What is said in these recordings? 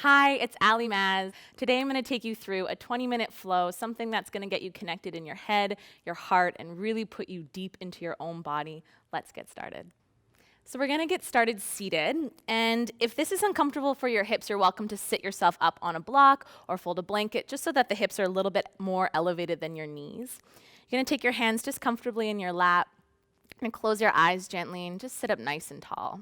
Hi, it's Ali Maz. Today I'm going to take you through a 20-minute flow, something that's going to get you connected in your head, your heart, and really put you deep into your own body. Let's get started. So we're going to get started seated, and if this is uncomfortable for your hips, you're welcome to sit yourself up on a block or fold a blanket just so that the hips are a little bit more elevated than your knees. You're going to take your hands just comfortably in your lap and close your eyes gently and just sit up nice and tall.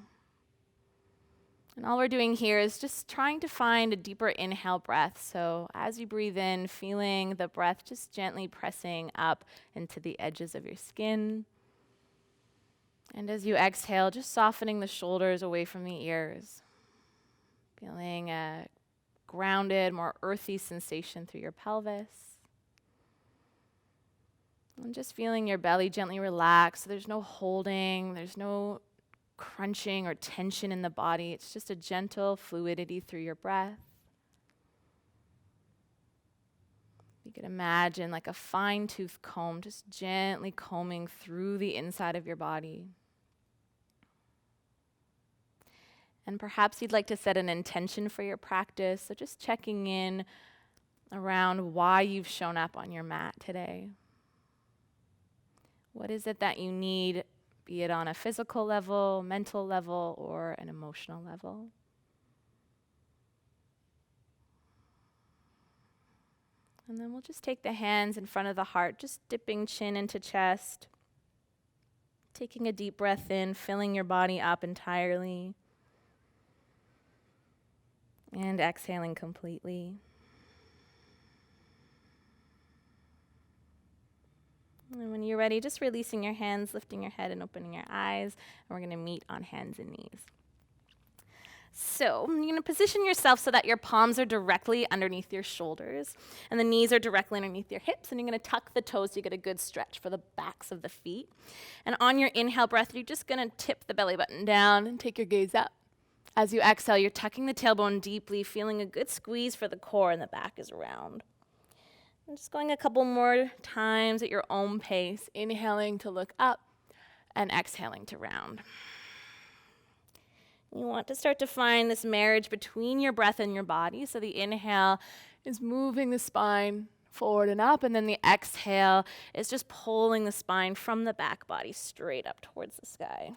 And all we're doing here is just trying to find a deeper inhale breath. So as you breathe in, feeling the breath just gently pressing up into the edges of your skin. And as you exhale, just softening the shoulders away from the ears. Feeling a grounded, more earthy sensation through your pelvis. And just feeling your belly gently relax. So there's no holding, there's no crunching or tension in the body. It's just a gentle fluidity through your breath. You can imagine like a fine-tooth comb just gently combing through the inside of your body. And perhaps you'd like to set an intention for your practice, so just checking in around why you've shown up on your mat today. What is it that you need, be it on a physical level, mental level, or an emotional level? And then we'll just take the hands in front of the heart, just dipping chin into chest, taking a deep breath in, filling your body up entirely, and exhaling completely. And when you're ready, just releasing your hands, lifting your head and opening your eyes, and we're going to meet on hands and knees. So you're going to position yourself so that your palms are directly underneath your shoulders, and the knees are directly underneath your hips, and you're going to tuck the toes to get a good stretch for the backs of the feet. And on your inhale breath, you're just going to tip the belly button down and take your gaze up. As you exhale, you're tucking the tailbone deeply, feeling a good squeeze for the core, and the back is round. And just going a couple more times at your own pace, inhaling to look up and exhaling to round. You want to start to find this marriage between your breath and your body. So the inhale is moving the spine forward and up, and then the exhale is just pulling the spine from the back body straight up towards the sky.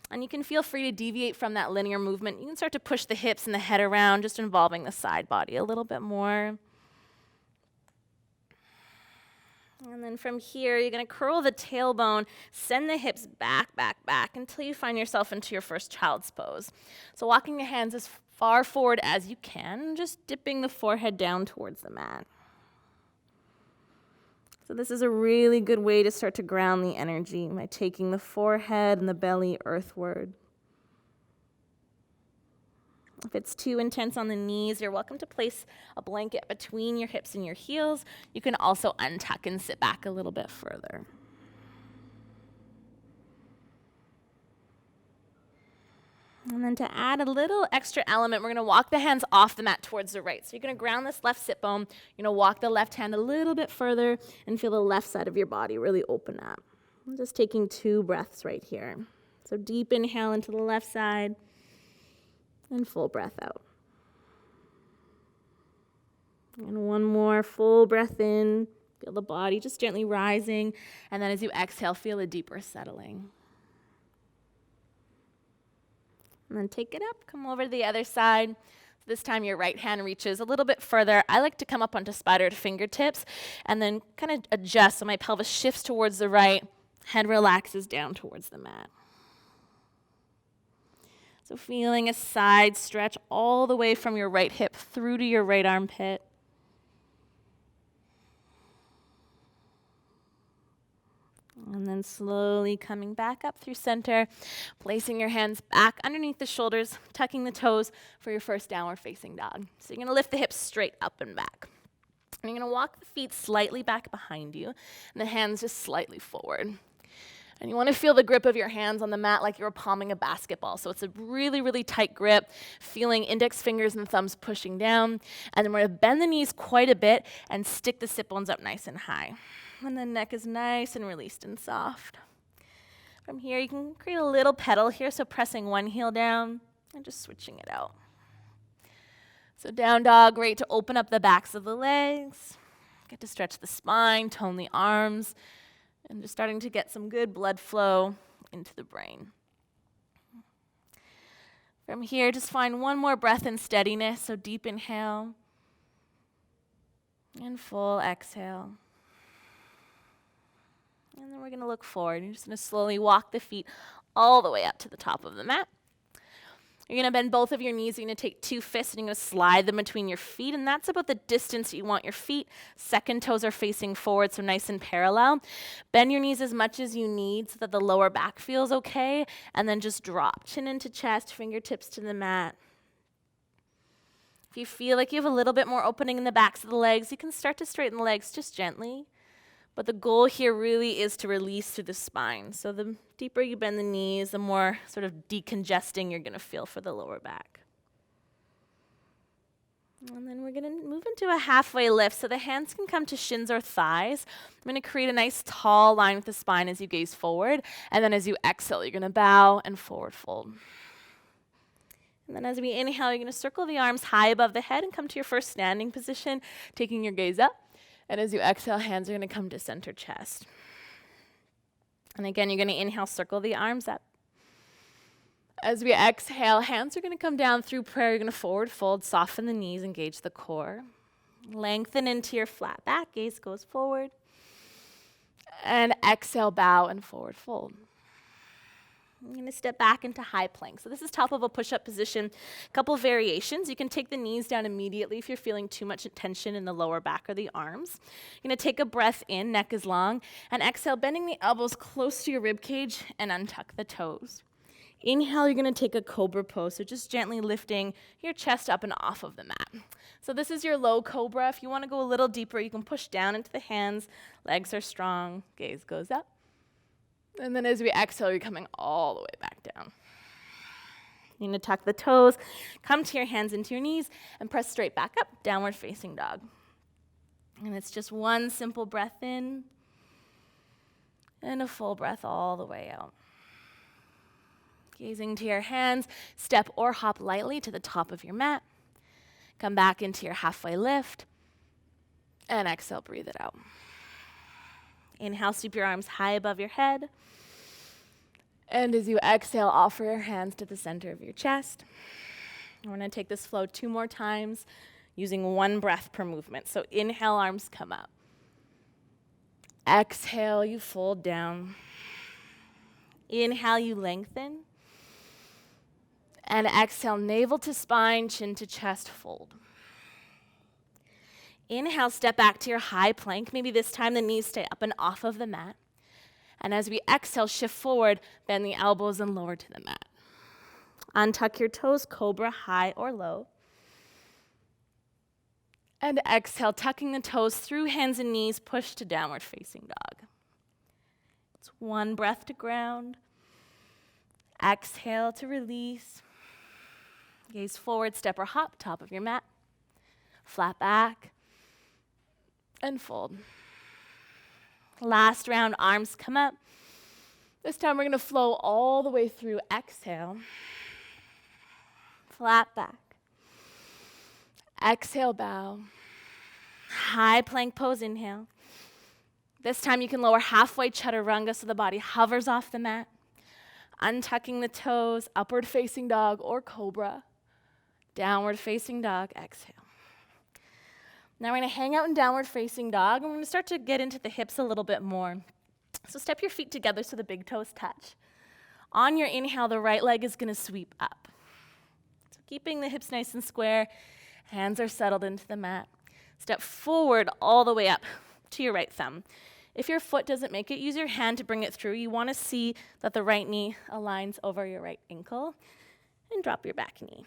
And you can feel free to deviate from that linear movement. You can start to push the hips and the head around, just involving the side body a little bit more. And then from here, you're going to curl the tailbone, send the hips back, back, back until you find yourself into your first child's pose. So walking the hands as far forward as you can, just dipping the forehead down towards the mat. So this is a really good way to start to ground the energy by taking the forehead and the belly earthward. If it's too intense on the knees, you're welcome to place a blanket between your hips and your heels. You can also untuck and sit back a little bit further. And then to add a little extra element, we're going to walk the hands off the mat towards the right. So you're going to ground this left sit bone. You're going to walk the left hand a little bit further and feel the left side of your body really open up. I'm just taking 2 breaths right here. So deep inhale into the left side. And full breath out. And one more full breath in. Feel the body just gently rising. And then as you exhale, feel a deeper settling. And then take it up. Come over to the other side. This time your right hand reaches a little bit further. I like to come up onto spider to fingertips and then kind of adjust so my pelvis shifts towards the right. Head relaxes down towards the mat. So feeling a side stretch all the way from your right hip through to your right armpit. And then slowly coming back up through center, placing your hands back underneath the shoulders, tucking the toes for your first downward facing dog. So you're going to lift the hips straight up and back. And you're going to walk the feet slightly back behind you, and the hands just slightly forward. And you want to feel the grip of your hands on the mat like you're palming a basketball. So it's a really, really tight grip, feeling index fingers and thumbs pushing down. And then we're going to bend the knees quite a bit and stick the sit bones up nice and high. And the neck is nice and released and soft. From here, you can create a little pedal here, so pressing one heel down and just switching it out. So down dog, great to open up the backs of the legs. Get to stretch the spine, tone the arms, and just starting to get some good blood flow into the brain. From here, just find one more breath in steadiness. So deep inhale and full exhale. And then we're going to look forward. You're just going to slowly walk the feet all the way up to the top of the mat. You're going to bend both of your knees. You're going to take 2 fists and you're going to slide them between your feet. And that's about the distance you want your feet. Second toes are facing forward, so nice and parallel. Bend your knees as much as you need so that the lower back feels okay. And then just drop. Chin into chest, fingertips to the mat. If you feel like you have a little bit more opening in the backs of the legs, you can start to straighten the legs just gently. But the goal here really is to release through the spine. So the deeper you bend the knees, the more sort of decongesting you're going to feel for the lower back. And then we're going to move into a halfway lift. So the hands can come to shins or thighs. I'm going to create a nice tall line with the spine as you gaze forward. And then as you exhale, you're going to bow and forward fold. And then as we inhale, you're going to circle the arms high above the head and come to your first standing position, taking your gaze up. And as you exhale, hands are going to come to center chest. And again, you're going to inhale, circle the arms up. As we exhale, hands are going to come down through prayer. You're going to forward fold, soften the knees, engage the core. Lengthen into your flat back, gaze goes forward. And exhale, bow and forward fold. I'm going to step back into high plank. So this is top of a push-up position. A couple variations. You can take the knees down immediately if you're feeling too much tension in the lower back or the arms. You're going to take a breath in, neck is long, and exhale, bending the elbows close to your rib cage and untuck the toes. Inhale, you're going to take a cobra pose, so just gently lifting your chest up and off of the mat. So this is your low cobra. If you want to go a little deeper, you can push down into the hands. Legs are strong. Gaze goes up. And then as we exhale, you're coming all the way back down. You're going to tuck the toes, come to your hands into your knees, and press straight back up, downward facing dog. And it's just one simple breath in, and a full breath all the way out. Gazing to your hands, step or hop lightly to the top of your mat. Come back into your halfway lift, and exhale, breathe it out. Inhale, sweep your arms high above your head. And as you exhale, offer your hands to the center of your chest. We're going to take this flow 2 more times using 1 breath per movement. So inhale, arms come up. Exhale, you fold down. Inhale, you lengthen. And exhale, navel to spine, chin to chest, fold. Inhale, step back to your high plank. Maybe this time the knees stay up and off of the mat. And as we exhale, shift forward, bend the elbows and lower to the mat. Untuck your toes, cobra, high or low. And exhale, tucking the toes through hands and knees, push to downward facing dog. It's 1 breath to ground. Exhale to release. Gaze forward, step or hop, top of your mat. Flat back. And fold. Last round, arms come up. This time we're going to flow all the way through. Exhale. Flat back. Exhale, bow. High plank pose, inhale. This time you can lower halfway chaturanga so the body hovers off the mat. Untucking the toes, upward facing dog or cobra. Downward facing dog, exhale. Now we're going to hang out in downward facing dog, and we're going to start to get into the hips a little bit more. So step your feet together so the big toes touch. On your inhale, the right leg is going to sweep up. So keeping the hips nice and square, hands are settled into the mat. Step forward all the way up to your right thumb. If your foot doesn't make it, use your hand to bring it through. You want to see that the right knee aligns over your right ankle, and drop your back knee.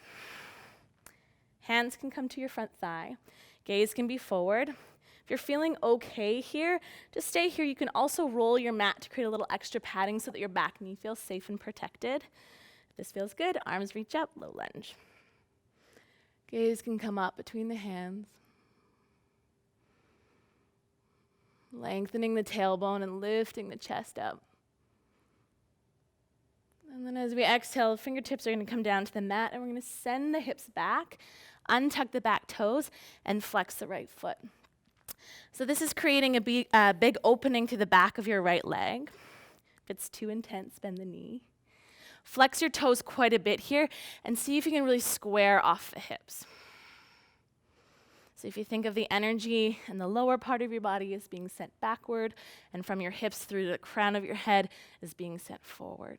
Hands can come to your front thigh. Gaze can be forward. If you're feeling okay here, just stay here. You can also roll your mat to create a little extra padding so that your back knee feels safe and protected. If this feels good, arms reach up, low lunge. Gaze can come up between the hands. Lengthening the tailbone and lifting the chest up. And then as we exhale, fingertips are going to come down to the mat, and we're going to send the hips back, Untuck the back toes and flex the right foot. So this is creating a big opening through the back of your right leg. If it's too intense, bend the knee. Flex your toes quite a bit here and see if you can really square off the hips. So if you think of the energy in the lower part of your body as being sent backward, and from your hips through the crown of your head is being sent forward.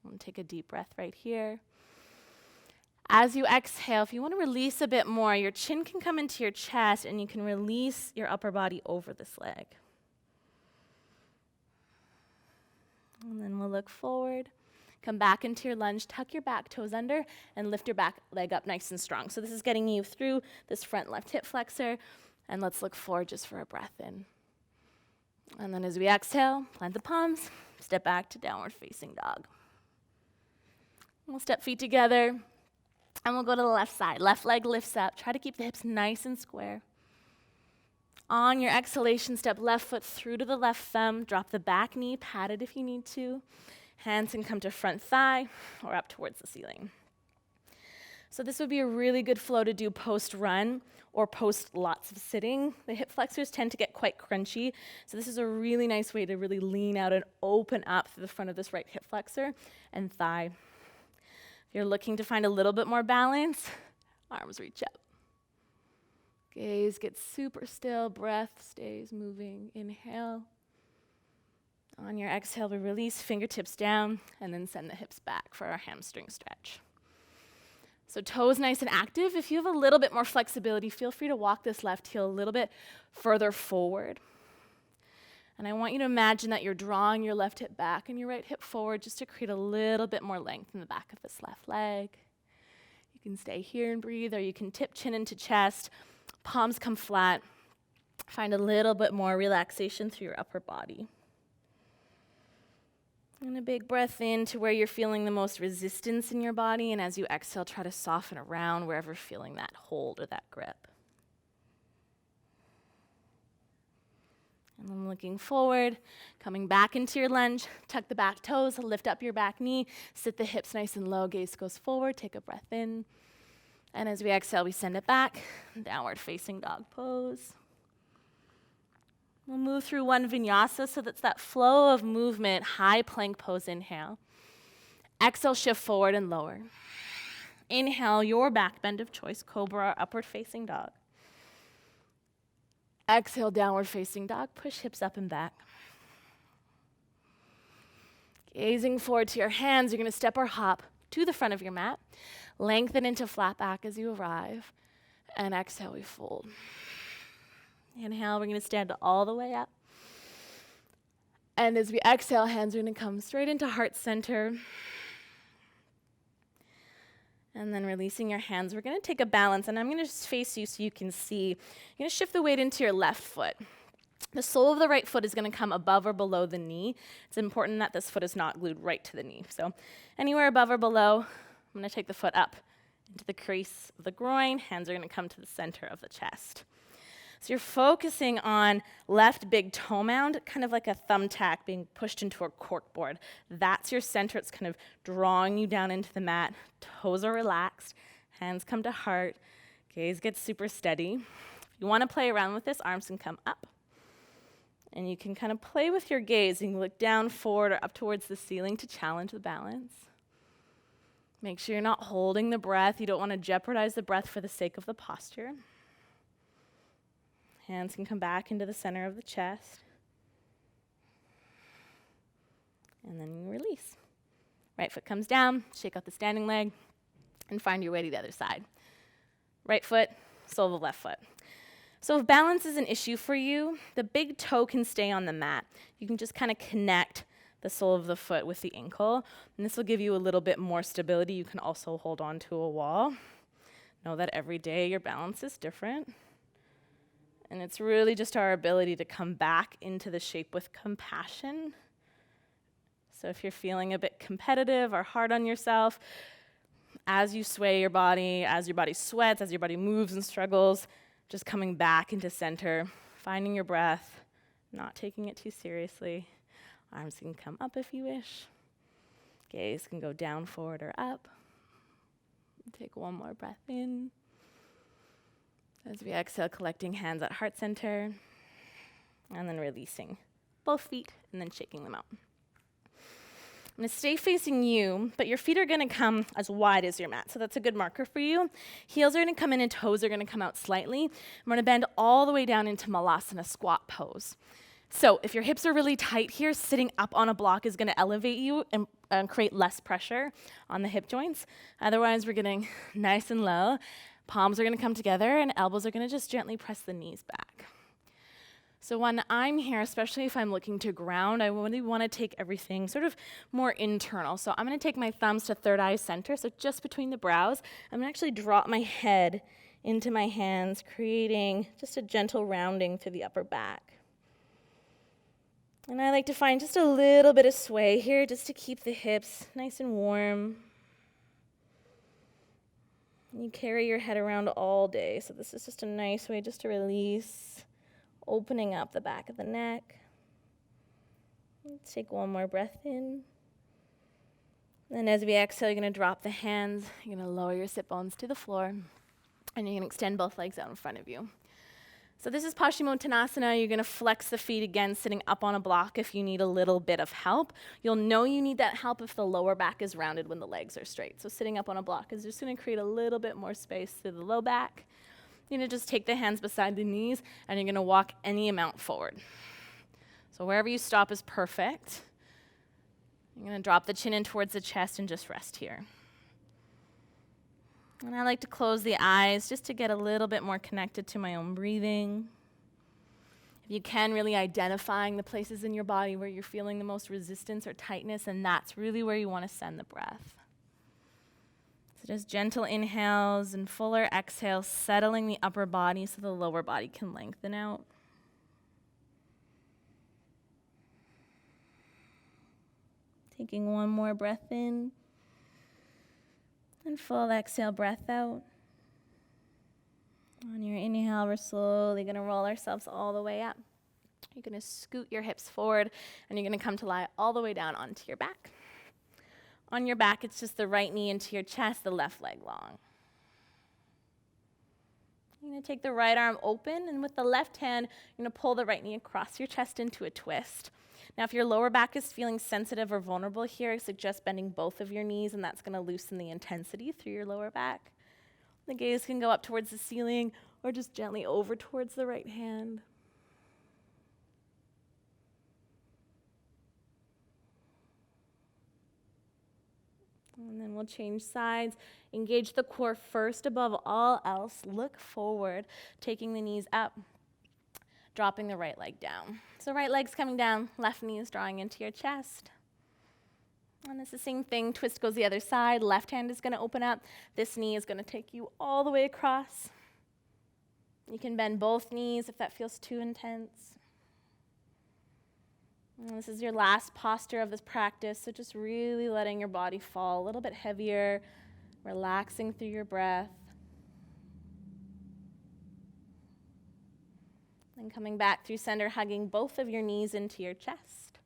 I'm going to take a deep breath right here. As you exhale, if you want to release a bit more, your chin can come into your chest and you can release your upper body over this leg. And then we'll look forward. Come back into your lunge, tuck your back toes under, and lift your back leg up nice and strong. So this is getting you through this front left hip flexor, and let's look forward just for a breath in. And then as we exhale, plant the palms, step back to downward facing dog. We'll step feet together, and we'll go to the left side. Left leg lifts up. Try to keep the hips nice and square. On your exhalation, step left foot through to the left thumb. Drop the back knee, pat it if you need to. Hands can come to front thigh or up towards the ceiling. So this would be a really good flow to do post-run or post lots of sitting. The hip flexors tend to get quite crunchy, so this is a really nice way to really lean out and open up through the front of this right hip flexor and thigh. If you're looking to find a little bit more balance, arms reach up. Gaze gets super still, breath stays moving. Inhale. On your exhale, we release, fingertips down, and then send the hips back for our hamstring stretch. So toes nice and active. If you have a little bit more flexibility, feel free to walk this left heel a little bit further forward. And I want you to imagine that you're drawing your left hip back and your right hip forward just to create a little bit more length in the back of this left leg. You can stay here and breathe, or you can tip chin into chest, palms come flat. Find a little bit more relaxation through your upper body. And a big breath in to where you're feeling the most resistance in your body, and as you exhale, try to soften around wherever you're feeling that hold or that grip. And then looking forward, coming back into your lunge, tuck the back toes, lift up your back knee, sit the hips nice and low, gaze goes forward, take a breath in. And as we exhale, we send it back, downward facing dog pose. We'll move through one vinyasa, so that's that flow of movement, high plank pose, inhale. Exhale, shift forward and lower. Inhale, your back bend of choice, cobra, upward facing dog. Exhale, downward facing dog, push hips up and back. Gazing forward to your hands, you're gonna step or hop to the front of your mat. Lengthen into flat back as you arrive. And exhale, we fold. Inhale, we're going to stand all the way up. And as we exhale, hands are going to come straight into heart center. And then releasing your hands, we're going to take a balance, and I'm going to just face you so you can see. You're going to shift the weight into your left foot. The sole of the right foot is going to come above or below the knee. It's important that this foot is not glued right to the knee. So anywhere above or below, I'm going to take the foot up into the crease of the groin. Hands are going to come to the center of the chest. So you're focusing on left big toe mound, kind of like a thumbtack being pushed into a cork board. That's your center. It's kind of drawing you down into the mat. Toes are relaxed. Hands come to heart. Gaze gets super steady. If you want to play around with this, arms can come up. And you can kind of play with your gaze. You can look down, forward, or up towards the ceiling to challenge the balance. Make sure you're not holding the breath. You don't want to jeopardize the breath for the sake of the posture. Hands can come back into the center of the chest. And then you release. Right foot comes down, shake out the standing leg, and find your way to the other side. Right foot, sole of the left foot. So if balance is an issue for you, the big toe can stay on the mat. You can just kind of connect the sole of the foot with the ankle, and this will give you a little bit more stability. You can also hold on to a wall. Know that every day your balance is different. And it's really just our ability to come back into the shape with compassion. So if you're feeling a bit competitive or hard on yourself, as you sway your body, as your body sweats, as your body moves and struggles, just coming back into center, finding your breath, not taking it too seriously. Arms can come up if you wish. Gaze can go down, forward, or up. Take one more breath in. As we exhale, collecting hands at heart center, and then releasing both feet and then shaking them out. I'm going to stay facing you, but your feet are going to come as wide as your mat, so that's a good marker for you. Heels are going to come in and toes are going to come out slightly. I'm going to bend all the way down into Malasana squat pose. So if your hips are really tight here, sitting up on a block is going to elevate you and create less pressure on the hip joints. Otherwise, we're getting nice and low. Palms are going to come together and elbows are going to just gently press the knees back. So when I'm here, especially if I'm looking to ground, I really want to take everything sort of more internal. So I'm going to take my thumbs to third eye center, so just between the brows. I'm going to actually drop my head into my hands, creating just a gentle rounding through the upper back. And I like to find just a little bit of sway here just to keep the hips nice and warm. You carry your head around all day, so this is just a nice way just to release, opening up the back of the neck. Let's take one more breath in. Then as we exhale, you're going to drop the hands. You're going to lower your sit bones to the floor, and you're going to extend both legs out in front of you. So this is Paschimottanasana. You're going to flex the feet again, sitting up on a block if you need a little bit of help. You'll know you need that help if the lower back is rounded when the legs are straight. So sitting up on a block is just going to create a little bit more space to the low back. You're going to just take the hands beside the knees, and you're going to walk any amount forward. So wherever you stop is perfect. You're going to drop the chin in towards the chest and just rest here. And I like to close the eyes just to get a little bit more connected to my own breathing. If you can, really identifying the places in your body where you're feeling the most resistance or tightness, and that's really where you want to send the breath. So just gentle inhales and fuller exhales, settling the upper body so the lower body can lengthen out. Taking one more breath in. And full exhale, breath out. On your inhale, we're slowly going to roll ourselves all the way up. You're going to scoot your hips forward, and you're going to come to lie all the way down onto your back. On your back, it's just the right knee into your chest, the left leg long. You're going to take the right arm open, and with the left hand, you're going to pull the right knee across your chest into a twist. Now, if your lower back is feeling sensitive or vulnerable here, I suggest bending both of your knees, and that's going to loosen the intensity through your lower back. The gaze can go up towards the ceiling or just gently over towards the right hand. And then we'll change sides. Engage the core first above all else. Look forward, taking the knees up. Dropping the right leg down. So right leg's coming down, left knee is drawing into your chest. And it's the same thing, twist goes the other side, left hand is going to open up. This knee is going to take you all the way across. You can bend both knees if that feels too intense. And this is your last posture of this practice, so just really letting your body fall a little bit heavier, relaxing through your breath. And coming back through center, hugging both of your knees into your chest.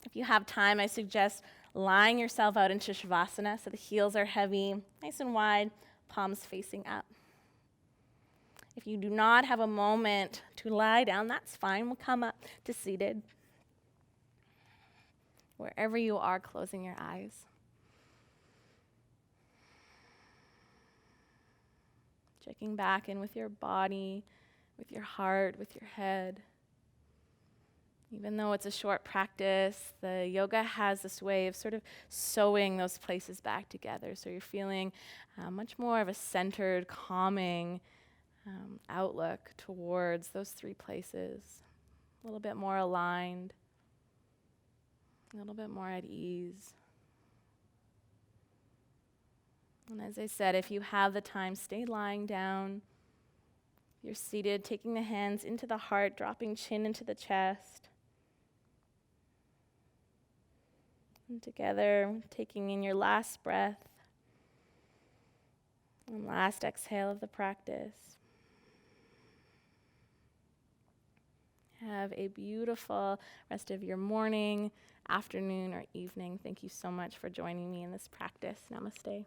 If you have time, I suggest lying yourself out into Shavasana so the heels are heavy, nice and wide, palms facing up. If you do not have a moment to lie down, that's fine. We'll come up to seated. Wherever you are, closing your eyes. Checking back in with your body, with your heart, with your head. Even though it's a short practice, the yoga has this way of sort of sewing those places back together. So you're feeling much more of a centered, calming outlook towards those three places. A little bit more aligned, a little bit more at ease. And as I said, if you have the time, stay lying down. You're seated, taking the hands into the heart, dropping chin into the chest. And together, taking in your last breath and last exhale of the practice. Have a beautiful rest of your morning, afternoon, or evening. Thank you so much for joining me in this practice. Namaste.